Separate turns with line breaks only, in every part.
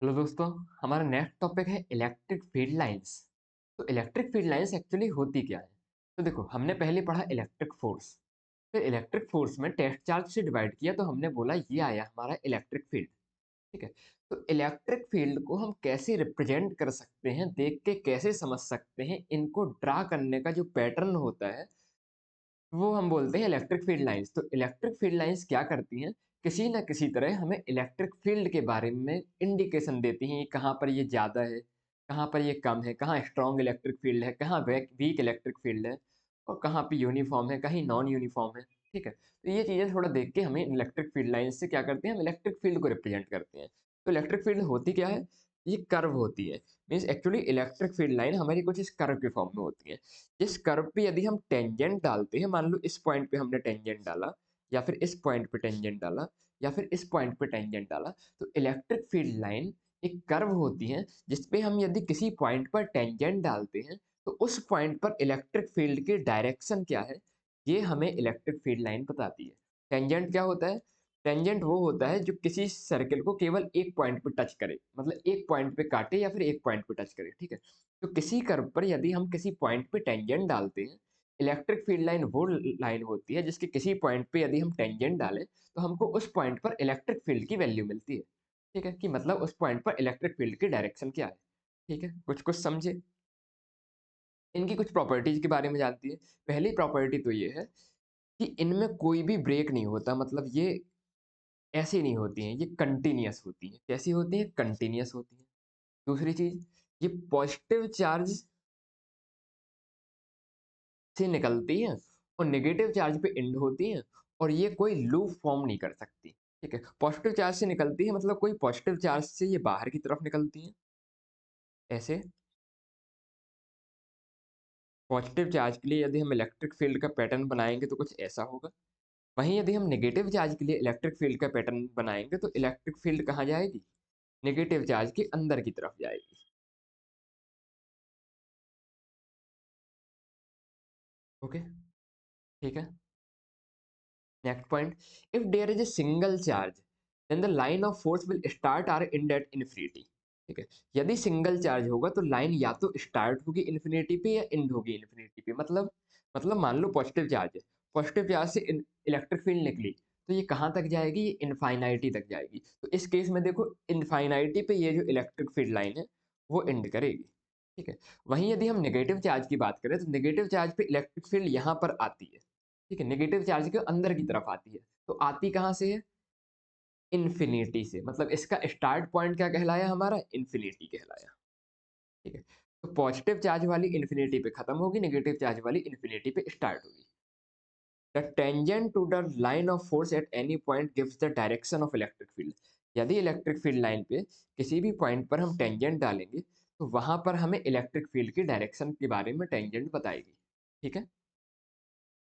Hello दोस्तों, हमारा next topic है इलेक्ट्रिक फील्ड लाइंस। तो इलेक्ट्रिक फील्ड लाइंस एक्चुअली होती क्या है? तो देखो, हमने पहले पढ़ा इलेक्ट्रिक फोर्स। फिर इलेक्ट्रिक फोर्स में टेस्ट चार्ज से डिवाइड किया तो हमने बोला ये आया हमारा इलेक्ट्रिक फील्ड। ठीक है। तो इलेक्ट्रिक फील्ड को हम कैसे रिप्रेजेंट कर सकते हैं, देख के कैसे समझ सकते हैं, इनको ड्रा करने का जो पैटर्न होता है वो हम बोलते हैं इलेक्ट्रिक फील्ड लाइंस। तो इलेक्ट्रिक फील्ड लाइंस क्या करती हैं? किसी न किसी तरह हमें इलेक्ट्रिक फील्ड के बारे में इंडिकेशन देती हैं, ये कहाँ पर ये ज़्यादा है, कहाँ पर ये कम है, कहाँ स्ट्रॉन्ग इलेक्ट्रिक फील्ड है, कहाँ वीक इलेक्ट्रिक फील्ड है, और कहाँ पे यूनिफॉर्म है, कहीं नॉन यूनिफॉर्म है। ठीक है। तो ये चीज़ें थोड़ा देख के हमें इलेक्ट्रिक फील्ड लाइंस से क्या करते हैं, हम इलेक्ट्रिक फील्ड को रिप्रेजेंट करते हैं। तो इलेक्ट्रिक फील्ड होती क्या है? ये कर्व होती है। Means actually electric field line हमारी कुछ इस कर्व के फॉर्म में होती है। इस कर्व पे यदि हम टेंजेंट डालते हैं, मान लो इस पॉइंट पे हमने टेंजेंट डाला, या फिर इस पॉइंट पे टेंजेंट डाला, या फिर इस पॉइंट पे टेंजेंट डाला, तो इलेक्ट्रिक फील्ड लाइन एक कर्व होती है जिसपे हम यदि किसी पॉइंट पर टेंजेंट डालते हैं तो उस पॉइंट पर इलेक्ट्रिक फील्ड की डायरेक्शन क्या है, ये हमें इलेक्ट्रिक फील्ड लाइन बताती है। टेंजेंट क्या होता है? टेंजेंट वो होता है जो किसी सर्किल को केवल एक पॉइंट पे टच करे, मतलब एक पॉइंट पे काटे या फिर एक पॉइंट पे टच करे। ठीक है। तो किसी कर्व पर यदि हम किसी पॉइंट पे टेंजेंट डालते हैं, इलेक्ट्रिक फील्ड लाइन वो लाइन होती है जिसके किसी पॉइंट पे यदि हम टेंजेंट डालें तो हमको उस पॉइंट पर इलेक्ट्रिक फील्ड की वैल्यू मिलती है। ठीक है, कि मतलब उस पॉइंट पर इलेक्ट्रिक फील्ड की डायरेक्शन क्या है। ठीक है, कुछ कुछ समझे। इनकी कुछ प्रॉपर्टीज के बारे में जानती है। पहली प्रॉपर्टी तो ये है कि इनमें कोई भी ब्रेक नहीं होता, मतलब ये ऐसी नहीं होती हैं, ये कंटिन्यूअस होती हैं। कैसी होती हैं? कंटिन्यूअस होती हैं। दूसरी चीज, ये पॉजिटिव चार्ज से निकलती हैं और नेगेटिव चार्ज पे एंड होती हैं, और ये कोई लूप फॉर्म नहीं कर सकती। ठीक है। पॉजिटिव चार्ज से निकलती है मतलब कोई पॉजिटिव चार्ज से ये बाहर की तरफ निकलती हैं, ऐसे। पॉजिटिव चार्ज के लिए यदि हम इलेक्ट्रिक फील्ड का पैटर्न बनाएंगे तो कुछ ऐसा होगा। वहीं यदि हम नेगेटिव चार्ज के लिए इलेक्ट्रिक फील्ड का पैटर्न बनाएंगे तो इलेक्ट्रिक फील्ड कहाँ जाएगी? नेगेटिव चार्ज के अंदर की तरफ जाएगी। ओके। ठीक है। Next point, if there is a single charge then the line of force will start or end at infinity। ठीक है। यदि सिंगल चार्ज होगा तो लाइन या तो स्टार्ट होगी इन्फिनिटी पे या एंड होगी इन्फिनिटी पे। मतलब मान लो पॉजिटिव चार्ज है, पॉजिटिव चार्ज से इलेक्ट्रिक फील्ड निकली तो ये कहाँ तक जाएगी? ये इनफाइनाइटी तक जाएगी। तो इस केस में देखो, इनफाइनाइटी पे ये जो इलेक्ट्रिक फील्ड लाइन है वो एंड करेगी। ठीक है। वहीं यदि हम नेगेटिव चार्ज की बात करें तो नेगेटिव चार्ज पे इलेक्ट्रिक फील्ड यहाँ पर आती है। ठीक है, नेगेटिव चार्ज के अंदर की तरफ आती है। तो आती कहाँ से है? इन्फिनिटी से। मतलब इसका स्टार्ट पॉइंट क्या कहलाया हमारा? इन्फिनिटी कहलाया। ठीक है। तो पॉजिटिव चार्ज वाली इन्फिनिटी पे खत्म होगी, नेगेटिव चार्ज वाली इन्फिनिटी पे स्टार्ट होगी। The tangent to the line of force at any point gives the direction of electric field. यदि इलेक्ट्रिक फील्ड लाइन पे किसी भी पॉइंट पर हम टेंजेंट डालेंगे तो वहां पर हमें इलेक्ट्रिक फील्ड की डायरेक्शन के बारे में टेंजेंट बताएगी। ठीक है।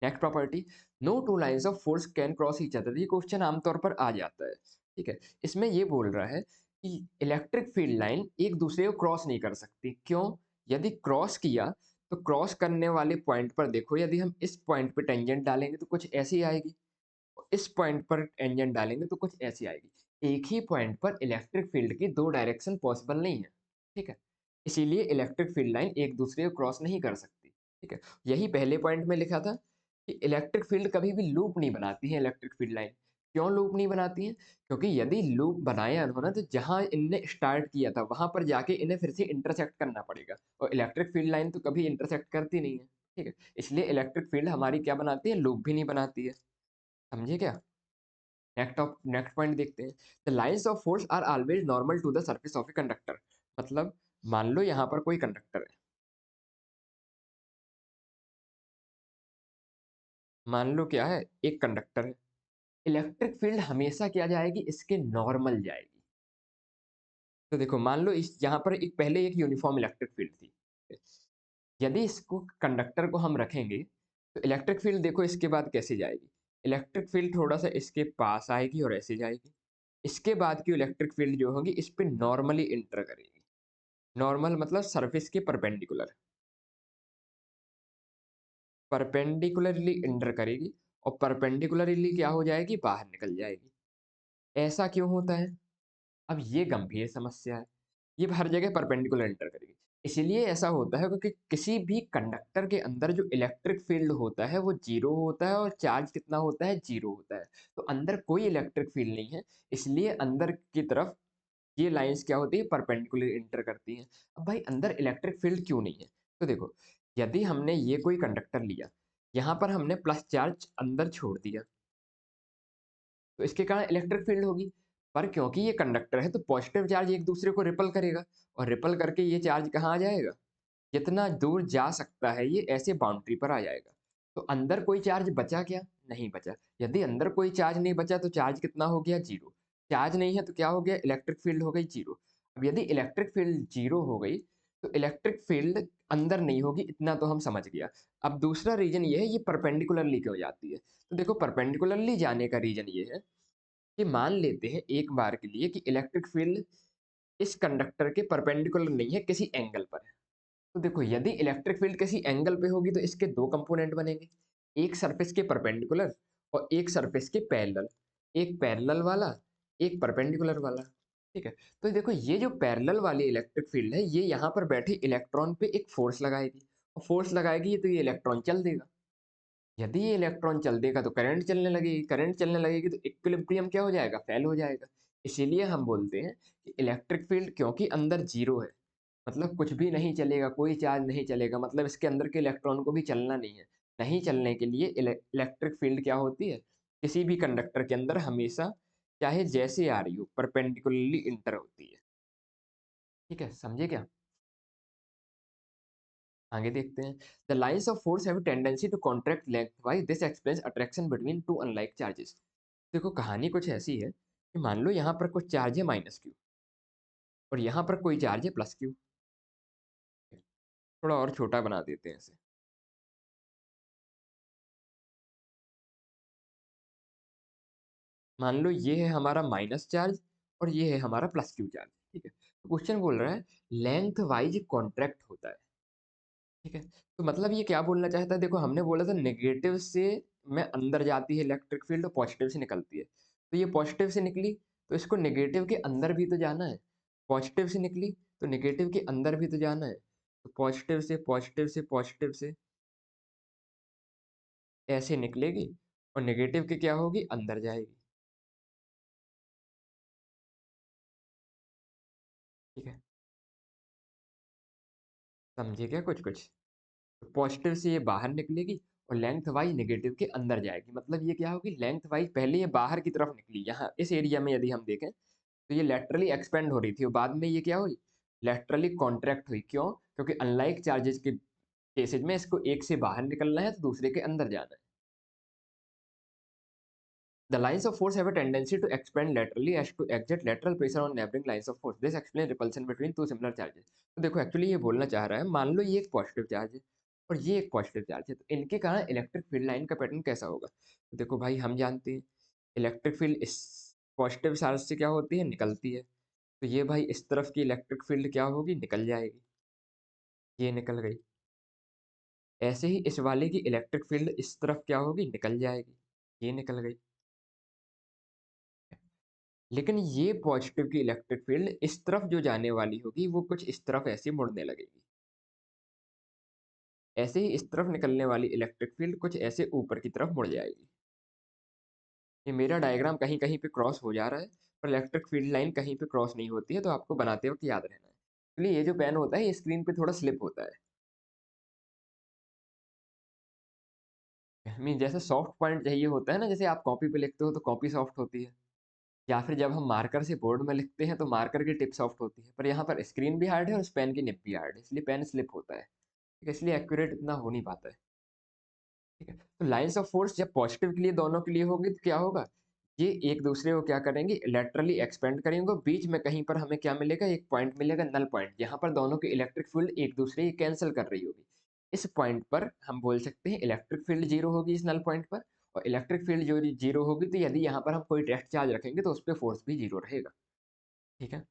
Next property, no two lines of force can cross each other. ये क्वेश्चन आमतौर पर आ जाता है। ठीक है। इसमें ये बोल रहा है कि इलेक्ट्रिक फील्ड लाइन एक दूसरे को क्रॉस नहीं कर सकती। क्यों? यदि क्रॉस किया तो क्रॉस करने वाले पॉइंट पर देखो, यदि हम इस पॉइंट पे टेंजेंट डालेंगे तो कुछ ऐसी आएगी, और इस पॉइंट पर टेंजेंट डालेंगे तो कुछ ऐसी आएगी। एक ही पॉइंट पर इलेक्ट्रिक फील्ड की दो डायरेक्शन पॉसिबल नहीं है। ठीक है। इसीलिए इलेक्ट्रिक फील्ड लाइन एक दूसरे को क्रॉस नहीं कर सकती। ठीक है। यही पहले पॉइंट में लिखा था कि इलेक्ट्रिक फील्ड कभी भी लूप नहीं बनाती है इलेक्ट्रिक फील्ड लाइन। क्यों लूप नहीं बनाती है? क्योंकि यदि लूप बनाया उन्होंने तो जहां इनने स्टार्ट किया था वहां पर जाके इन्हें फिर से इंटरसेक्ट करना पड़ेगा, और इलेक्ट्रिक फील्ड लाइन तो कभी इंटरसेक्ट करती नहीं है। ठीक है। इसलिए इलेक्ट्रिक फील्ड हमारी क्या बनाती है? लूप भी नहीं बनाती है। समझे क्या? नेक्स्ट पॉइंट देखते हैं। The lines of force are always normal to the surface of a conductor. मतलब मान लो यहाँ पर कोई कंडक्टर है, मान लो क्या है, एक कंडक्टर है। इलेक्ट्रिक फील्ड हमेशा क्या जाएगी? इसके नॉर्मल जाएगी। तो देखो, मान लो इस यहाँ पर एक पहले एक यूनिफॉर्म इलेक्ट्रिक फील्ड थी। यदि इसको कंडक्टर को हम रखेंगे तो इलेक्ट्रिक फील्ड देखो इसके बाद कैसे जाएगी। इलेक्ट्रिक फील्ड थोड़ा सा इसके पास आएगी और ऐसे जाएगी। इसके बाद की इलेक्ट्रिक फील्ड जो होगी इस पे नॉर्मली इंटर करेगी। नॉर्मल मतलब सरफेस के परपेंडिकुलर, परपेंडिकुलरली इंटर करेगी, और परपेंडिकुलरली क्या हो जाएगी? बाहर निकल जाएगी। ऐसा क्यों होता है? अब ये गंभीर समस्या है। ये हर जगह परपेंडिकुलर एंटर करेगी। इसीलिए ऐसा होता है क्योंकि किसी भी कंडक्टर के अंदर जो इलेक्ट्रिक फील्ड होता है वो 0 होता है और चार्ज कितना होता है? 0 होता है। तो अंदर कोई इलेक्ट्रिक फील्ड नहीं है, इसलिए अंदर की तरफ ये लाइन्स क्या होती है? परपेंडिकुलर एंटर करती हैं। अब भाई अंदर इलेक्ट्रिक फील्ड क्यों नहीं है? तो देखो, यदि हमने ये कोई कंडक्टर लिया, यहाँ पर हमने प्लस चार्ज अंदर छोड़ दिया, तो इसके कारण इलेक्ट्रिक फील्ड होगी। पर क्योंकि ये कंडक्टर है तो पॉजिटिव चार्ज एक दूसरे को रिपल करेगा और रिपल करके ये चार्ज कहाँ आ जाएगा? जितना दूर जा सकता है ये ऐसे बाउंड्री पर आ जाएगा। तो अंदर कोई चार्ज बचा क्या? नहीं बचा। यदि अंदर कोई चार्ज नहीं बचा तो चार्ज कितना हो गया? 0। चार्ज नहीं है तो क्या हो गया? इलेक्ट्रिक फील्ड हो गई 0। अब यदि इलेक्ट्रिक फील्ड 0 हो गई तो इलेक्ट्रिक फील्ड अंदर नहीं होगी, इतना तो हम समझ गया। अब दूसरा रीज़न ये है ये परपेंडिकुलरली क्यों जाती है? तो देखो परपेंडिकुलरली जाने का रीज़न ये है कि मान लेते हैं एक बार के लिए कि इलेक्ट्रिक फील्ड इस कंडक्टर के परपेंडिकुलर नहीं है, किसी एंगल पर है। तो देखो यदि इलेक्ट्रिक फील्ड किसी एंगल पे होगी तो इसके दो कंपोनेंट बनेंगे, एक सरफेस के परपेंडिकुलर और एक सरफेस के पैरेलल। एक पैरेलल वाला, एक परपेंडिकुलर वाला। ठीक है, तो देखो ये जो पैरेलल वाली इलेक्ट्रिक फील्ड है ये यहाँ पर बैठे इलेक्ट्रॉन पे एक फोर्स लगाएगी और फोर्स लगाएगी तो ये इलेक्ट्रॉन चल देगा। यदि ये इलेक्ट्रॉन चल देगा तो करंट चलने लगेगी, करंट चलने लगेगी तो इक्विलिब्रियम क्या हो जाएगा? फेल हो जाएगा। इसीलिए हम बोलते हैं कि इलेक्ट्रिक फील्ड क्योंकि अंदर जीरो है, मतलब कुछ भी नहीं चलेगा, कोई चार्ज नहीं चलेगा, मतलब इसके अंदर के इलेक्ट्रॉन को भी चलना नहीं है। नहीं चलने के लिए इलेक्ट्रिक फील्ड क्या होती है? किसी भी कंडक्टर के अंदर हमेशा चाहे जैसे आ रही हो परपेंडिकुलरली इंटर होती है। ठीक है, समझे क्या? आगे देखते हैं। The lines of force have tendency to contract lengthwise, this explains attraction between two unlike charges. देखो कहानी कुछ ऐसी है कि मान लो यहाँ पर कुछ चार्ज है माइनस क्यू और यहाँ पर कोई चार्ज है प्लस क्यू। थोड़ा और छोटा बना देते हैं इसे। मान लो ये है हमारा माइनस चार्ज और ये है हमारा प्लस क्यू चार्ज। ठीक है, तो क्वेश्चन बोल रहा है लेंथ वाइज कॉन्ट्रैक्ट होता है। ठीक है, तो मतलब ये क्या बोलना चाहता है? देखो हमने बोला था नेगेटिव से में अंदर जाती है इलेक्ट्रिक फील्ड और पॉजिटिव से निकलती है। तो ये पॉजिटिव से निकली तो इसको नेगेटिव के अंदर भी तो जाना है। पॉजिटिव से निकली तो नेगेटिव के अंदर भी तो जाना है। तो पॉजिटिव से पॉजिटिव से पॉजिटिव से ऐसे निकलेगी और नेगेटिव के क्या होगी? अंदर जाएगी। ठीक है, समझे क्या कुछ कुछ? तो पॉजिटिव से ये बाहर निकलेगी और लेंथ वाइज नेगेटिव के अंदर जाएगी। मतलब ये क्या होगी? लेंथ वाइज पहले ये बाहर की तरफ निकली, यहाँ इस एरिया में यदि हम देखें तो ये लैटरली एक्सपेंड हो रही थी और बाद में ये क्या हुई? लैटरली कॉन्ट्रैक्ट हुई। क्यों? क्योंकि अनलाइक चार्जेस के केसेज में इसको एक से बाहर निकलना है तो दूसरे के अंदर जाना है। The lines of force have a tendency to expand laterally as to exert lateral pressure on neighboring lines of force. This explains repulsion between two similar charges. तो देखो एक्चुअली ये बोलना चाह रहा है, मान लो ये एक पॉजिटिव चार्ज है और ये एक पॉजिटिव चार्ज है, तो इनके कारण इलेक्ट्रिक फील्ड लाइन का पैटर्न कैसा होगा? तो देखो भाई हम जानते हैं इलेक्ट्रिक फील्ड इस पॉजिटिव चार्ज से क्या होती है? निकलती है। तो ये भाई इस तरफ की इलेक्ट्रिक फील्ड क्या होगी? निकल जाएगी। ये निकल गई। ऐसे ही इस वाले की इलेक्ट्रिक फील्ड इस तरफ क्या होगी? निकल जाएगी। ये निकल गई। लेकिन ये पॉजिटिव की इलेक्ट्रिक फील्ड इस तरफ जो जाने वाली होगी वो कुछ इस तरफ ऐसे मुड़ने लगेगी। ऐसे ही इस तरफ निकलने वाली इलेक्ट्रिक फील्ड कुछ ऐसे ऊपर की तरफ मुड़ जाएगी। ये मेरा डायग्राम कहीं कहीं पे क्रॉस हो जा रहा है पर इलेक्ट्रिक फील्ड लाइन कहीं पे क्रॉस नहीं होती है, तो आपको बनाते वक्त याद रहना है। इसलिए ये जो पेन होता है ये स्क्रीन पे थोड़ा स्लिप होता है। मीन जैसे सॉफ्ट पॉइंट चाहिए होता है ना, जैसे आप कॉपी पे लिखते हो तो कॉपी सॉफ्ट होती है, या फिर जब हम मार्कर से बोर्ड में लिखते हैं तो मार्कर की टिप सॉफ्ट होती है, पर यहाँ पर स्क्रीन भी हार्ड है और उस पेन की निब भी हार्ड है, इसलिए पेन स्लिप होता है। ठीक है, इसलिए एक्यूरेट इतना हो नहीं पाता है। ठीक है, तो लाइन्स ऑफ फोर्स जब पॉजिटिव के लिए दोनों के लिए होगी तो क्या होगा? ये एक दूसरे को क्या करेंगे? लेटरली एक्सपेंड करेंगे। बीच में कहीं पर हमें क्या मिलेगा? एक पॉइंट मिलेगा, नल पॉइंट, जहां पर दोनों की इलेक्ट्रिक फील्ड एक दूसरे की कैंसिल कर रही होगी। इस पॉइंट पर हम बोल सकते हैं इलेक्ट्रिक फील्ड जीरो होगी इस नल पॉइंट पर। और इलेक्ट्रिक फील्ड जो जीरो होगी तो यदि यहाँ पर हम कोई टेस्ट चार्ज रखेंगे तो उस पर फोर्स भी जीरो रहेगा। ठीक है,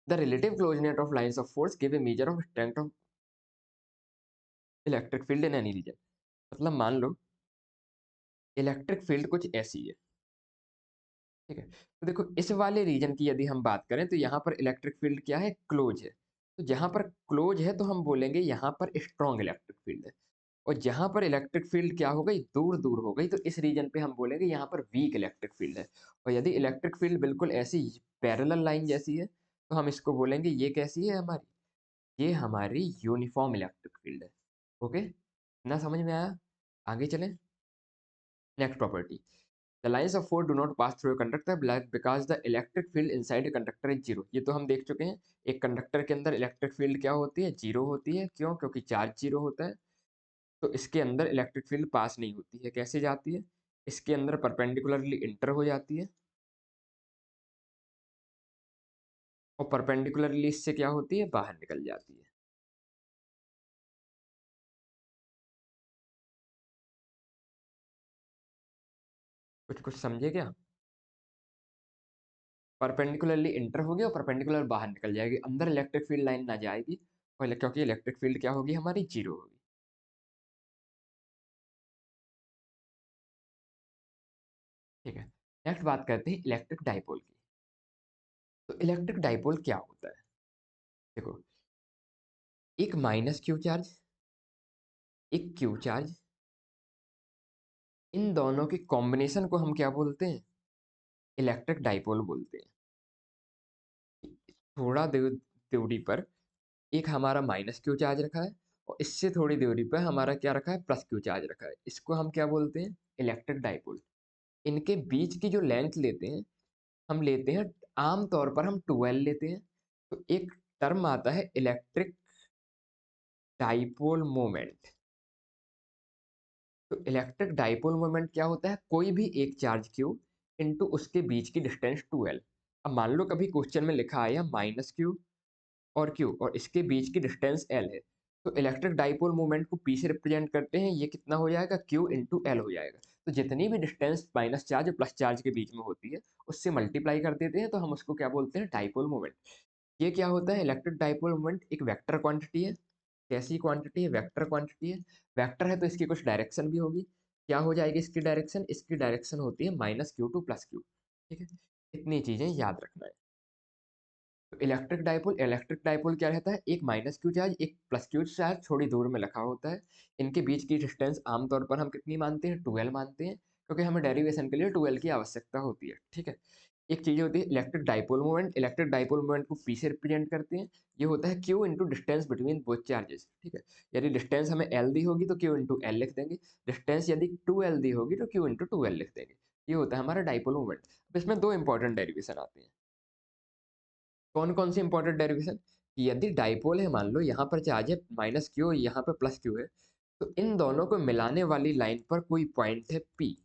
the relative closeness of lines of force give a measure of strength of electric field in any region. मतलब मान लो इलेक्ट्रिक फील्ड कुछ ऐसी है, ठीक है। तो देखो इस वाले रीजन की यदि हम बात करें तो यहाँ पर इलेक्ट्रिक फील्ड क्या है, क्लोज है। तो जहाँ पर क्लोज है तो हम बोलेंगे यहाँ पर स्ट्रॉन्ग इलेक्ट्रिक फील्ड है। और जहाँ पर इलेक्ट्रिक फील्ड क्या हो गई, दूर दूर हो गई, तो इस रीजन पे हम बोलेंगे यहाँ पर वीक इलेक्ट्रिक फील्ड है। और यदि इलेक्ट्रिक फील्ड बिल्कुल ऐसी पैरेलल लाइन जैसी है तो हम इसको बोलेंगे ये कैसी है हमारी, ये हमारी यूनिफॉर्म इलेक्ट्रिक फील्ड है। ओके, ना समझ में आया? आगे चलें। Next property, the lines of force do not pass through a conductor because the electric field inside a conductor is zero. ये तो हम देख चुके हैं, एक कंडक्टर के अंदर इलेक्ट्रिक फील्ड क्या होती है, जीरो होती है। क्यों? क्योंकि चार्ज जीरो होता है। तो इसके अंदर इलेक्ट्रिक फील्ड पास नहीं होती है। कैसे जाती है? इसके अंदर परपेंडिकुलरली इंटर हो जाती है, और परपेंडिकुलरली इससे क्या होती है, बाहर निकल जाती है। कुछ कुछ समझे क्या? परपेंडिकुलरली इंटर होगी और परपेंडिकुलर बाहर निकल जाएगी, अंदर इलेक्ट्रिक फील्ड लाइन ना जाएगी, और क्योंकि इलेक्ट्रिक फील्ड क्या होगी हमारी, जीरो होगी। ठीक है। नेक्स्ट बात करते हैं इलेक्ट्रिक डाइपोल की। तो इलेक्ट्रिक डाइपोल क्या होता है? देखो, एक माइनस क्यू चार्ज, एक क्यू चार्ज, इन दोनों के कॉम्बिनेशन को हम क्या बोलते हैं, इलेक्ट्रिक डाइपोल बोलते हैं। थोड़ा दूरी पर एक हमारा माइनस क्यू चार्ज रखा है, और इससे थोड़ी दूरी पर हमारा क्या रखा है, प्लस क्यू चार्ज रखा है। इसको हम क्या बोलते हैं, इलेक्ट्रिक डाइपोल। इनके बीच की जो लेंथ लेते हैं, हम लेते हैं, आम तौर पर हम 12 लेते हैं। तो एक टर्म आता है इलेक्ट्रिक डाइपोल मोमेंट। तो इलेक्ट्रिक डाइपोल मोमेंट क्या होता है, कोई भी एक चार्ज क्यू इनटू उसके बीच की डिस्टेंस 12। अब मान लो कभी क्वेश्चन में लिखा आया माइनस क्यू और क्यू और इसके बीच की डिस्टेंस एल है, तो इलेक्ट्रिक डाइपोल मोमेंट को पी से रिप्रेजेंट करते हैं, ये कितना हो जाएगा, क्यू इंटू एल हो जाएगा। तो जितनी भी डिस्टेंस माइनस चार्ज और प्लस चार्ज के बीच में होती है, उससे मल्टीप्लाई कर देते हैं, तो हम उसको क्या बोलते हैं, डाइपोल मोमेंट। ये क्या होता है, इलेक्ट्रिक डाइपोल मोमेंट एक वेक्टर क्वांटिटी है। कैसी क्वांटिटी है, वेक्टर क्वांटिटी है। वेक्टर है तो इसकी कुछ डायरेक्शन भी होगी। क्या हो जाएगी इसकी डायरेक्शन, इसकी डायरेक्शन होती है minus q to plus Q. ठीक है, इतनी चीजें याद रखना है। तो इलेक्ट्रिक डाइपोल क्या रहता है, एक माइनस क्यू चार्ज एक प्लस क्यू चार्ज थोड़ी दूर में रखा होता है। इनके बीच की डिस्टेंस आमतौर पर हम कितनी मानते हैं, 12 मानते हैं, क्योंकि हमें डेरिवेशन के लिए 12 की आवश्यकता होती है। ठीक है। एक चीज होती है electric dipole moment. Electric dipole moment को पी से रिप्रेजेंट करते हैं। ये होता है Q into distance between both charges. ठीक है। यदि डिस्टेंस हमें एल दी होगी तो क्यू इंटू एल लिख देंगे। डिस्टेंस यदि 2 एल दी होगी तो क्यू इंटू 2 एल लिख देंगे। ये होता है हमारा डाइपोल मोमेंट। अब इसमें दो इंपॉर्टेंट डेरिवेशन आते हैं। कौन कौन सी इंपॉर्टेंट डेरिवेशन, यदि डाइपोल है, मान लो यहाँ पर चार्ज है माइनस क्यू, यहाँ पर प्लस क्यू है, तो इन दोनों को मिलाने वाली लाइन पर कोई पॉइंट है पी।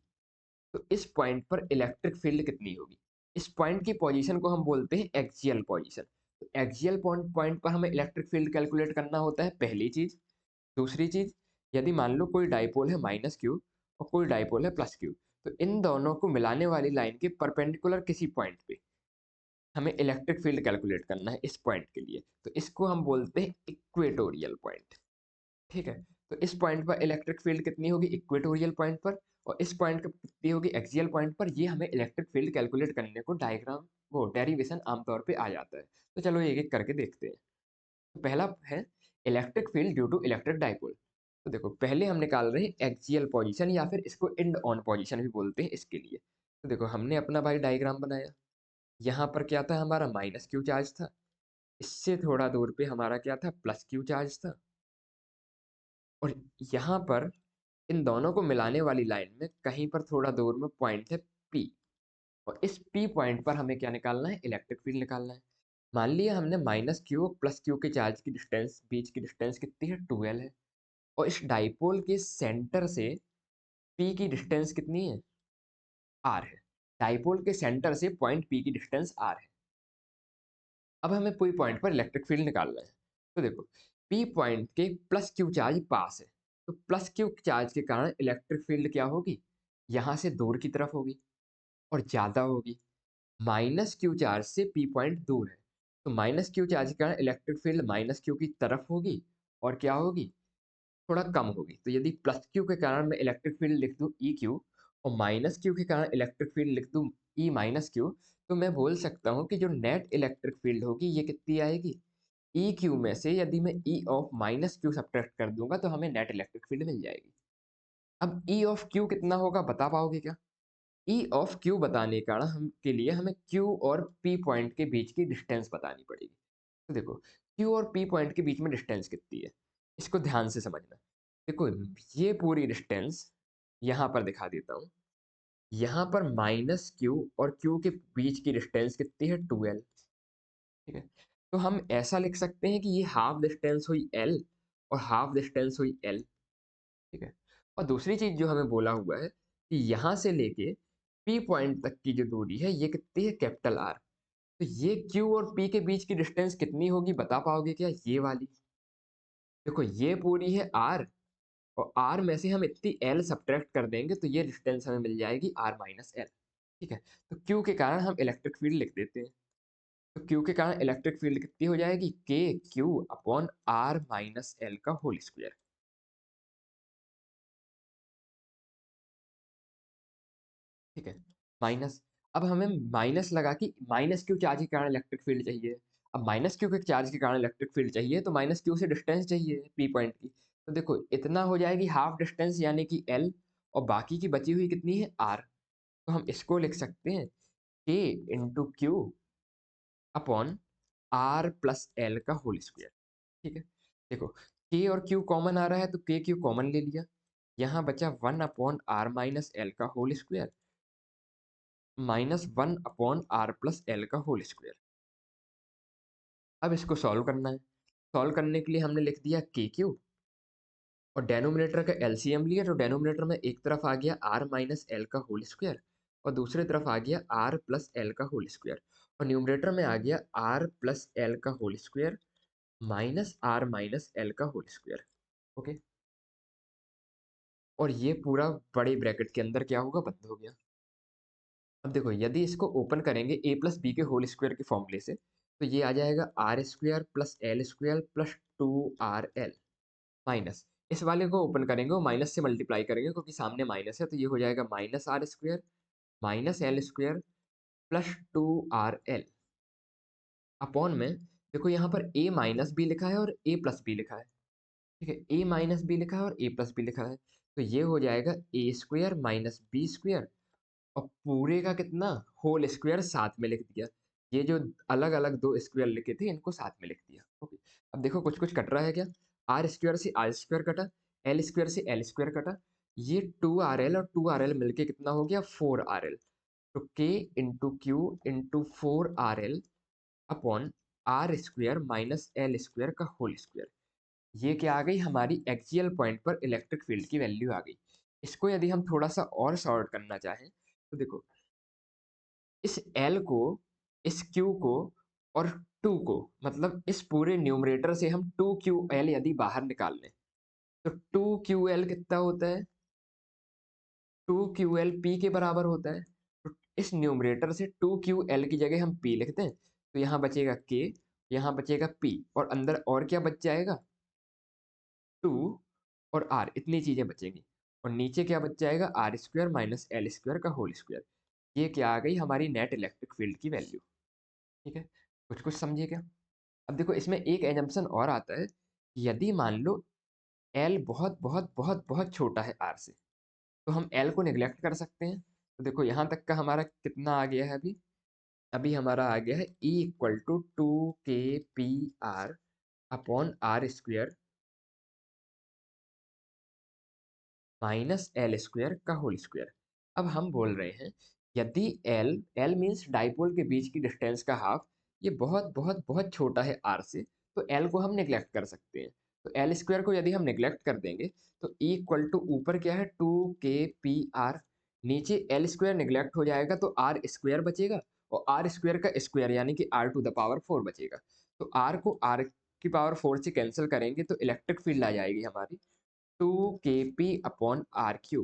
तो इस पॉइंट पर इलेक्ट्रिक फील्ड कितनी होगी, इस पॉइंट की पोजीशन को हम बोलते हैं एक्सियल पोजीशन। तो एक्सियल पॉइंट पॉइंट पर हमें इलेक्ट्रिक फील्ड कैलकुलेट करना होता है, पहली चीज। दूसरी चीज, यदि मान लो कोई डाइपोल है माइनस क्यू और कोई डाइपोल है प्लस क्यू, तो इन दोनों को मिलाने वाली लाइन के परपेंडिकुलर किसी पॉइंट पे हमें इलेक्ट्रिक फील्ड कैलकुलेट करना है इस पॉइंट के लिए, तो इसको हम बोलते हैं इक्वेटोरियल पॉइंट। ठीक है। तो इस पॉइंट पर इलेक्ट्रिक फील्ड कितनी होगी इक्वेटोरियल पॉइंट पर, और इस पॉइंट पर कितनी होगी एक्सियल पॉइंट पर। ये हमें इलेक्ट्रिक फील्ड कैलकुलेट करने को डायग्राम, वो डेरिवेशन आमतौर पे आ जाता है। तो चलो एक एक करके देखते हैं। तो पहला है electric field due to electric dipole. तो देखो पहले हम निकाल रहे हैं एक्सियल पोजीशन, या फिर इसको एंड ऑन पोजीशन भी बोलते हैं इसके लिए। तो देखो हमने अपना भाई डायग्राम बनाया। यहाँ पर क्या था, हमारा माइनस क्यू चार्ज था। इससे थोड़ा दूर पे हमारा क्या था, प्लस क्यू चार्ज था। और यहाँ पर इन दोनों को मिलाने वाली लाइन में कहीं पर थोड़ा दूर में पॉइंट है पी। और इस पी पॉइंट पर हमें क्या निकालना है, इलेक्ट्रिक फील्ड निकालना है। मान लिया हमने माइनस क्यू प्लस क्यू के चार्ज की डिस्टेंस, बीच की डिस्टेंस कितनी है, 12 है। और इस डाइपोल के सेंटर से पी की डिस्टेंस कितनी है, आर है। डाइपोल के सेंटर से पॉइंट पी की डिस्टेंस आर है। अब हमें पी पॉइंट पर इलेक्ट्रिक फील्ड निकालना है। तो देखो पी पॉइंट के प्लस क्यू चार्ज पास है, तो प्लस क्यू चार्ज के कारण इलेक्ट्रिक फील्ड क्या होगी, यहाँ से दूर की तरफ होगी और ज़्यादा होगी। माइनस क्यू चार्ज से पी पॉइंट दूर है, तो माइनस क्यू चार्ज के कारण इलेक्ट्रिक फील्ड माइनस क्यू की तरफ होगी, और क्या होगी, थोड़ा कम होगी। तो यदि प्लस क्यू के कारण मैं इलेक्ट्रिक फील्ड लिख दूँ ई क्यू, और माइनस क्यू के कारण इलेक्ट्रिक फील्ड लिख दूँ ई माइनस क्यू, तो मैं बोल सकता हूँ कि जो नेट इलेक्ट्रिक फील्ड होगी ये कितनी आएगी, ई क्यू में से यदि मैं ई ऑफ माइनस क्यू सब्ट्रैक्ट कर दूंगा तो हमें नेट इलेक्ट्रिक फील्ड मिल जाएगी। अब ई ऑफ क्यू कितना होगा बता पाओगे क्या? ई ऑफ क्यू बताने का हम के लिए हमें क्यू और पी पॉइंट के बीच की डिस्टेंस बतानी पड़ेगी। तो देखो, क्यू और पी पॉइंट के बीच में डिस्टेंस कितनी है, इसको ध्यान से समझना। देखो, ये पूरी डिस्टेंस यहाँ पर दिखा देता हूँ। यहाँ पर माइनस क्यू और क्यू के बीच की डिस्टेंस कितनी है, 2l। ठीक है, तो हम ऐसा लिख सकते हैं कि ये हाफ डिस्टेंस हुई l और हाफ डिस्टेंस हुई l। ठीक है, और दूसरी चीज जो हमें बोला हुआ है कि यहाँ से लेके पी पॉइंट तक की जो दूरी है ये कितनी है, कैपिटल आर। तो ये क्यू और पी के बीच की डिस्टेंस कितनी होगी बता पाओगे क्या, ये वाली। देखो, ये पूरी है आर, और आर में से हम इतनी एल सब्ट्रैक्ट कर देंगे तो ये डिस्टेंस हमें मिल जाएगी आर माइनस एल। ठीक है, तो क्यू के कारण हम इलेक्ट्रिक फील्ड लिख देते हैं। तो क्यू के कारण इलेक्ट्रिक फील्ड कितनी हो जाएगी, K q upon r minus L का होल स्क्वायर। ठीक है, माइनस, अब हमें माइनस लगा कि माइनस क्यू चार्ज के कारण इलेक्ट्रिक फील्ड चाहिए। अब माइनस क्यू के चार्ज के कारण इलेक्ट्रिक फील्ड चाहिए तो माइनस क्यू से डिस्टेंस चाहिए पी पॉइंट की। तो देखो, इतना हो जाएगी हाफ डिस्टेंस यानी कि एल, और बाकी की बची हुई कितनी है, आर। तो हम इसको लिख सकते हैं K into q upon r plus L का होल स्क्वायर। ठीक है, देखो, के और क्यू कॉमन आ रहा है तो के क्यू कॉमन ले लिया। यहाँ बचा 1/r माइनस एल का whole square minus 1/r plus L का होल स्क्वायर। अब इसको सॉल्व करना है। सॉल्व करने के लिए हमने लिख दिया के क्यू, और डेनोमिनेटर का एलसीएम लिया, तो डेनोमिनेटर में एक तरफ आ गया आर माइनस एल का होल स्क्वायर और दूसरी तरफ आ गया आर प्लस एल का होल स्क्वायर, और न्यूमरेटर में आ गया आर प्लस एल का whole square minus r minus L का होल स्क्वायर। ओके, और ये पूरा बड़े ब्रैकेट के अंदर क्या होगा, बंद हो गया। अब देखो, यदि इसको ओपन करेंगे ए प्लस बी के होल स्क्वायर के फॉर्मूले से, तो ये आ जाएगा r square plus L square plus 2rl minus, इस वाले को ओपन करेंगे और माइनस से मल्टीप्लाई करेंगे क्योंकि सामने माइनस है, तो ये हो जाएगा minus r square minus L square plus 2rl upon में, देखो यहाँ पर a माइनस बी लिखा है और a प्लस बी लिखा है। ठीक है, a माइनस बी लिखा है और a प्लस बी लिखा है, तो ये हो जाएगा ए स्क्वायर माइनस बी स्क्वायर, और पूरे का कितना, होल स्क्वायर साथ में लिख दिया। ये जो अलग अलग दो स्क्वायर लिखे थे इनको साथ में लिख दिया। ओके, अब देखो कुछ कुछ कट रहा है क्या, आर स्क्वायर से आर स्क्वायर कटा, एल स्क्वायर से एल स्क्वायर कटा, ये 2rl और 2rl मिलके कितना हो गया, 4rl। तो k into q into 4rl upon r square minus L square का होल स्क्वायर। ये क्या आ गई, हमारी एक्सियल पॉइंट पर इलेक्ट्रिक फील्ड की वैल्यू आ गई। इसको यदि हम थोड़ा सा और सॉर्ट करना चाहें तो देखो, इस L को, इस Q को और 2 को, मतलब इस पूरे न्यूमरेटर से हम 2QL यदि बाहर निकाल लें तो 2QL कितना होता है, 2QL P के बराबर होता है। तो इस न्यूमरेटर से 2QL की जगह हम P लिखते हैं, तो यहाँ बचेगा K, यहाँ बचेगा P, और अंदर और क्या बच जाएगा, 2 और R, इतनी चीजें बचेंगी। और नीचे क्या बच जाएगा, r square minus L square का होल स्क्वायर। ये क्या आ गई, हमारी नेट इलेक्ट्रिक फील्ड की वैल्यू। ठीक है, कुछ कुछ समझिए क्या। अब देखो, इसमें एक एजम्पशन और आता है कि यदि मान लो एल बहुत बहुत बहुत बहुत छोटा है आर से, तो हम एल को निग्लेक्ट कर सकते हैं। तो देखो, यहाँ तक का हमारा कितना आ गया है, अभी अभी हमारा आ गया है E equal to 2 k p r upon r square minus L square का होल स्क्वायर। अब हम बोल रहे हैं, यदि एल, एल मीन्स डाइपोल के बीच की डिस्टेंस का हाफ, ये बहुत बहुत बहुत छोटा है आर से, तो एल को हम निग्लेक्ट कर सकते हैं। तो एल स्क्वायर को यदि हम निग्लेक्ट कर देंगे तो ई इक्वल टू ऊपर क्या है, 2 k p r, नीचे एल स्क्वायर निग्लेक्ट हो जाएगा तो आर स्क्वायर बचेगा, और आर स्क्वायर का स्क्वायर यानी कि r⁴ बचेगा। तो आर को r⁴ से कैंसिल करेंगे तो इलेक्ट्रिक फील्ड आ जाएगी हमारी 2 kp/r³।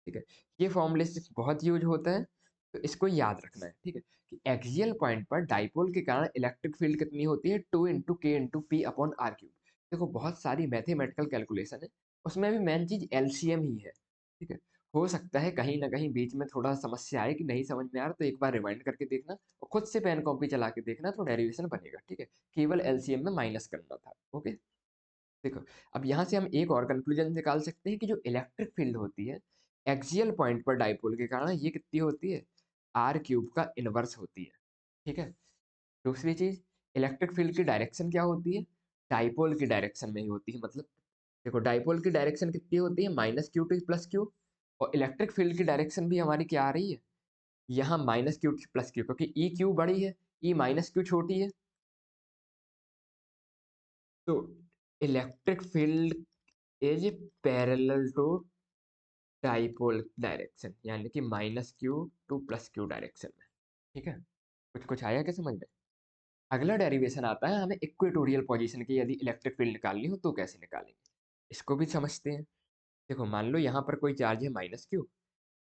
ठीक है, ये फॉर्मूले से बहुत यूज होता है, तो इसको याद रखना है। ठीक है, कि एक्सियल पॉइंट पर डाइपोल के कारण इलेक्ट्रिक फील्ड कितनी होती है, 2 × k × p/r³। देखो, बहुत सारी मैथमेटिकल कैलकुलेशन है, उसमें भी मेन चीज एलसीएम ही है। ठीक है, हो सकता है कहीं ना कहीं बीच में थोड़ा समस्या आए कि नहीं समझ में आ रहा, तो एक बार रिवाइंड करके देखना और खुद से पेन कॉपी चला के देखना, तो डेरिवेशन बनेगा। ठीक है, केवल एलसीएम में माइनस करना था। ओके, देखो अब यहाँ से हम एक और कंक्लूजन निकाल सकते हैं कि जो इलेक्ट्रिक फील्ड होती है एक्सियल पॉइंट पर डाइपोल के कारण, ये कितनी होती है, आर क्यूब का इनवर्स होती है। ठीक है, दूसरी चीज, इलेक्ट्रिक फील्ड की डायरेक्शन क्या होती है, डाइपोल की डायरेक्शन में ही होती है। मतलब देखो डाइपोल की डायरेक्शन कितनी होती है, minus q to plus Q, और इलेक्ट्रिक फील्ड की डायरेक्शन भी हमारी क्या आ रही है, यहाँ माइनस क्यू प्लस क्यू, क्योंकि ई क्यू बड़ी है, ई माइनस क्यू छोटी है। तो electric field is parallel to dipole direction, यानी कि minus q to plus q direction में। ठीक है, कुछ कुछ आया क्या समझ में। अगला डेरिवेशन आता है, हमें इक्वेटोरियल पोजीशन की यदि इलेक्ट्रिक फील्ड निकालनी हो तो कैसे निकालेंगे, इसको भी समझते हैं। देखो मान लो यहाँ पर कोई चार्ज है माइनस क्यू,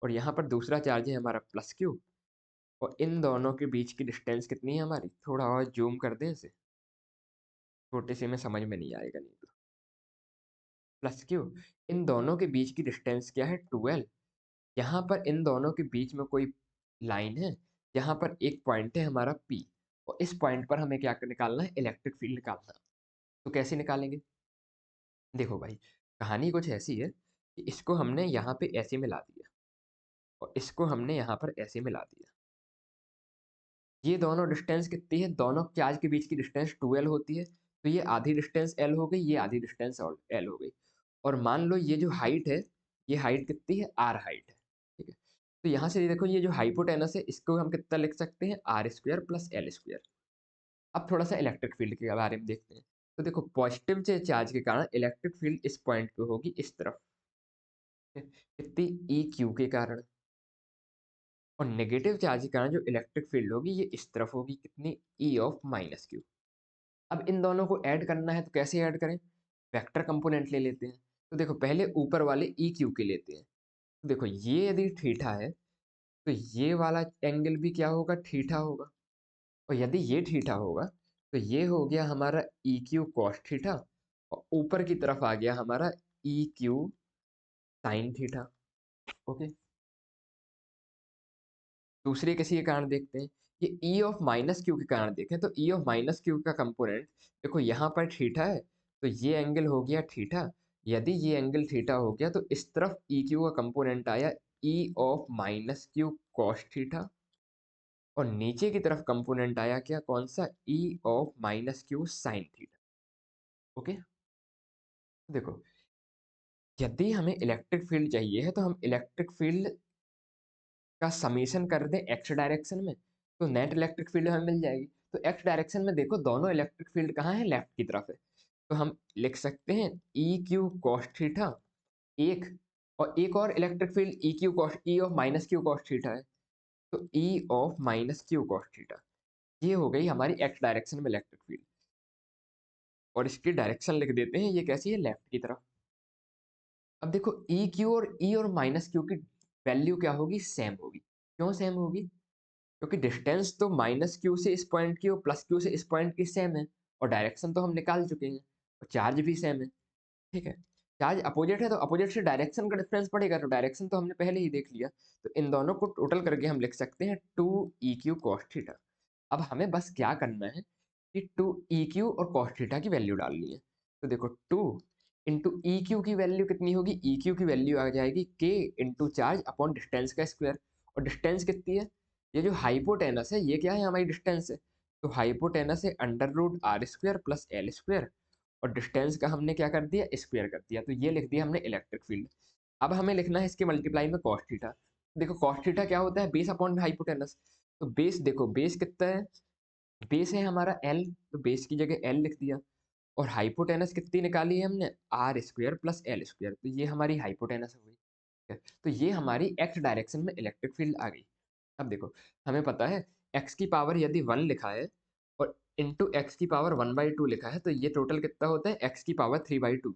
और यहाँ पर दूसरा चार्ज है हमारा प्लस क्यू, और इन दोनों के बीच की डिस्टेंस कितनी है हमारी, थोड़ा और जूम कर दें इसे, छोटे से में समझ में नहीं आएगा नहीं तो। प्लस क्यू, इन दोनों के बीच की डिस्टेंस क्या है, 12। यहाँ पर इन दोनों के बीच में कोई लाइन है, यहाँ पर एक पॉइंट है हमारा पी, और इस पॉइंट पर हमें क्या निकालना है, इलेक्ट्रिक फील्ड निकालना है। तो कैसे निकालेंगे, देखो भाई कहानी कुछ ऐसी है कि इसको हमने यहाँ पे ऐसे मिला दिया, और इसको हमने यहाँ पर ऐसे मिला दिया। ये दोनों डिस्टेंस कितनी है, दोनों चार्ज के बीच की डिस्टेंस 2l होती है, तो ये आधी डिस्टेंस l हो गई, ये आधी डिस्टेंस l हो गई। और मान लो ये जो हाइट है, ये हाइट कितनी है, r हाइट है। ठीक है, तो यहाँ से ये देखो ये जो हाइपोटेनस है इसको हम कितना लिख सकते हैं, r square plus L square. अब थोड़ा सा इलेक्ट्रिक फील्ड के बारे में देखते हैं। तो देखो पॉजिटिव चार्ज के कारण इलेक्ट्रिक फील्ड इस पॉइंट पे होगी इस तरफ, कितनी, ई क्यू के कारण, और नेगेटिव चार्ज के कारण जो इलेक्ट्रिक फील्ड होगी ये इस तरफ होगी, कितनी, ई ऑफ माइनस क्यू। अब इन दोनों को ऐड करना है, तो कैसे ऐड करें, वेक्टर कंपोनेंट ले लेते हैं। तो देखो पहले ऊपर वाले ई क्यू के लेते हैं। तो देखो ये यदि थीटा है, तो ये वाला एंगल भी क्या होगा, थीटा होगा। और यदि ये थीटा होगा, तो ये हो गया हमारा ई क्यू कॉस थीटा, और ऊपर की तरफ आ गया हमारा E Q sine theta. Okay, दूसरे किसी के कारण देखते हैं, ये ई ऑफ माइनस क्यू के कारण देखें, तो ई ऑफ माइनस क्यू का कंपोनेंट देखो यहाँ पर थीटा है, तो ये एंगल हो गया थीटा। यदि ये एंगल थीटा हो गया, तो इस तरफ ई क्यू का कंपोनेंट आया ई of minus Q cos theta, और नीचे की तरफ कंपोनेंट आया क्या, कौन सा, ई of minus Q sine theta. Okay, देखो यदि हमें इलेक्ट्रिक फील्ड चाहिए है, तो हम इलेक्ट्रिक फील्ड का समीशन कर दें एक्स डायरेक्शन में, तो नेट इलेक्ट्रिक फील्ड हमें मिल जाएगी। तो एक्स डायरेक्शन में देखो दोनों इलेक्ट्रिक फील्ड कहाँ है, लेफ्ट की तरफ है, तो हम लिख सकते हैं ई क्यू कॉस थीटा एक, और एक और electric field E q cos, E of minus Q cos theta है, तो ई of minus Q cos theta. ये हो गई हमारी एक्स डायरेक्शन में इलेक्ट्रिक फील्ड, और इसकी डायरेक्शन लिख देते हैं, ये कैसी है, लेफ्ट की तरफ। अब देखो ई क्यू और ई और माइनस क्यू की वैल्यू क्या होगी, सेम होगी। क्यों सेम होगी, क्योंकि डिस्टेंस तो माइनस क्यू से इस पॉइंट की और प्लस क्यू से इस पॉइंट की सेम है, और डायरेक्शन तो हम निकाल चुके हैं, और चार्ज भी सेम है। ठीक है, चार्ज अपोजिट है तो अपोजिट से डायरेक्शन का डिफरेंस पड़ेगा, तो डायरेक्शन तो हमने पहले ही देख लिया। तो इन दोनों को टोटल करके हम लिख सकते हैं two E q cos theta. अब हमें बस क्या करना है कि टू ई क्यू और कॉस थीटा की वैल्यू डालनी है। तो देखो टू इंटू ई क्यू की वैल्यू कितनी होगी, ई क्यू की वैल्यू आ जाएगी K into charge upon distance का स्क्वायर, और डिस्टेंस कितनी है, ये जो हाइपोटेनस है ये क्या है, हमारी डिस्टेंस है। तो हाइपोटेनस है under root r square plus L square, और डिस्टेंस का हमने क्या कर दिया, स्क्वायर कर दिया, तो ये लिख दिया हमने इलेक्ट्रिक फील्ड। अब हमें लिखना है इसके मल्टीप्लाई में कॉस थीटा। देखो कॉस थीटा क्या होता है, बेस अपॉन हाइपोटेनस। तो बेस देखो बेस कितना है, बेस है हमारा एल, तो बेस की जगह एल लिख दिया, और हाइपोटेनस कितनी निकाली है हमने, r square plus L square, तो ये हमारी हाइपोटेनस हो गई। ठीक है? तो ये हमारी एक्स डायरेक्शन में इलेक्ट्रिक फील्ड आ गई। अब देखो हमें पता है एक्स की पावर यदि 1 लिखा है और इंटू एक्स की पावर 1/2 लिखा है, तो ये टोटल कितना होता है, एक्स की पावर 3/2।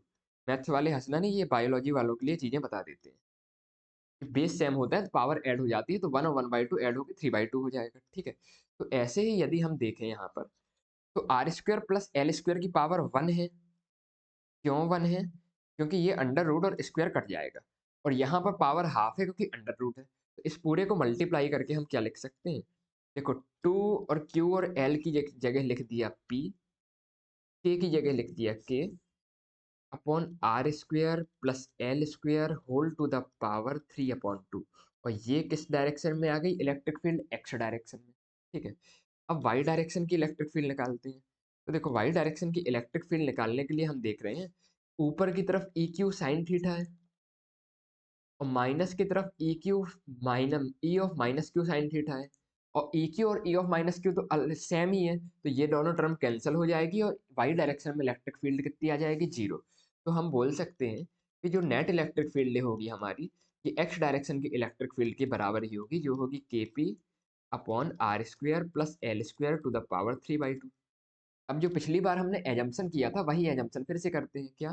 मैथ्स वाले हंसना नहीं, ये बायोलॉजी वालों के लिए चीजें बता देते हैं। बेस सेम होता है तो पावर ऐड हो जाती है, तो 1 और 1/2 ऐड होकर 3/2 हो जाएगा। ठीक है, तो ऐसे ही यदि हम देखें यहाँ पर, तो r square plus L square की पावर 1 है। क्यों 1 है, क्योंकि ये अंडर रूट और स्क्वायर कट जाएगा, और यहाँ पर पावर हाफ है क्योंकि अंडर रूट है। तो इस पूरे को मल्टीप्लाई करके हम क्या लिख सकते हैं? देखो 2 और Q और L की जगह लिख दिया P, K की जगह लिख दिया K upon r square plus L square whole to the power 3/2। और ये किस डायरेक्शन में आ गई? इलेक्ट्रिक फील्ड एक्स डायरेक्शन में। ठीक है, अब वाई डायरेक्शन की इलेक्ट्रिक फील्ड निकालते हैं। तो देखो वाई डायरेक्शन की इलेक्ट्रिक फील्ड निकालने के लिए हम देख रहे हैं, ऊपर की तरफ ई क्यू साइन थीटा है और माइनस की तरफ E Q minus E of minus Q sine theta है। और ई क्यू और ई ऑफ माइनस क्यू तो सेम ही है, तो ये दोनों टर्म कैंसिल हो जाएगी और वाई डायरेक्शन में इलेक्ट्रिक फील्ड कितनी आ जाएगी? जीरो। तो हम बोल सकते हैं कि जो नेट इलेक्ट्रिक फील्ड होगी हमारी, ये एक्स डायरेक्शन की इलेक्ट्रिक फील्ड के बराबर ही होगी, जो होगी K P upon r square plus L square to the power 3/2। अब जो पिछली बार हमने एजम्पशन किया था वही एजम्पशन फिर से करते हैं। क्या?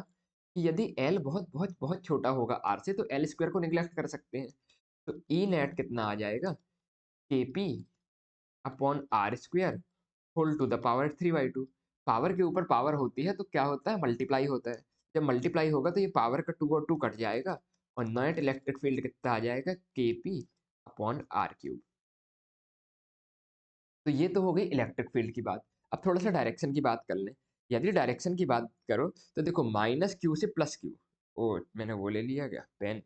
कि यदि एल बहुत बहुत बहुत छोटा होगा आर से, तो एल स्क्वायर को निग्लेक्ट कर सकते हैं। तो ई नेट कितना आ जाएगा? K P upon r square whole to the power 3/2। Power के ऊपर पावर होती है तो क्या होता है? मल्टीप्लाई होता है। जब मल्टीप्लाई होगा तो ये पावर का 2 और 2 कट जाएगा और नेट इलेक्ट्रिक फील्ड कितना आ जाएगा? K P upon are cube. तो ये तो हो गई इलेक्ट्रिक फील्ड की बात। अब थोड़ा सा डायरेक्शन की बात कर लें। यदि डायरेक्शन की बात करो तो देखो माइनस क्यू से प्लस क्यू, ओ मैंने वो ले लिया क्या पेन?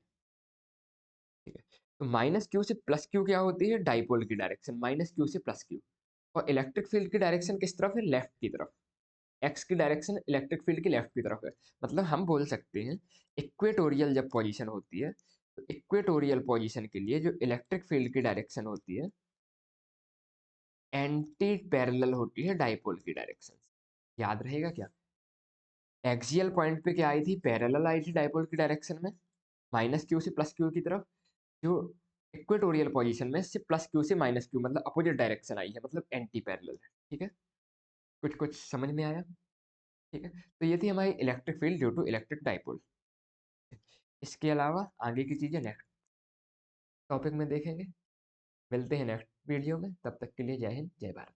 ठीक है, तो माइनस क्यू से प्लस क्यू क्या होती है? डाइपोल की डायरेक्शन, माइनस क्यू से प्लस क्यू। और इलेक्ट्रिक फील्ड की डायरेक्शन किस तरफ है? लेफ्ट की तरफ। एक्स की डायरेक्शन इलेक्ट्रिक फील्ड की लेफ्ट की तरफ है। मतलब हम बोल सकते हैं इक्वेटोरियल जब पोजीशन होती है, तो इक्वेटोरियल पोजीशन के लिए जो इलेक्ट्रिक फील्ड की डायरेक्शन होती है एंटी पैरेलल होती है डाइपोल की डायरेक्शन से। याद रहेगा क्या? एक्सियल पॉइंट पे क्या आई थी? पैरेलल आई थी डाइपोल की डायरेक्शन में, माइनस क्यू से प्लस क्यू की तरफ। जो इक्वेटोरियल पोजीशन में से प्लस क्यू से माइनस क्यू मतलब अपोजिट डायरेक्शन आई है, मतलब एंटी पैरेलल है। ठीक है, कुछ कुछ समझ में आया? ठीक है, तो ये थी हमारी electric field due to electric dipole. इसके अलावा आगे की चीजें नेक्स्ट टॉपिक में देखेंगे। मिलते हैं नेक्स्ट वीडियो में, तब तक के लिए जय हिंद जय भारत।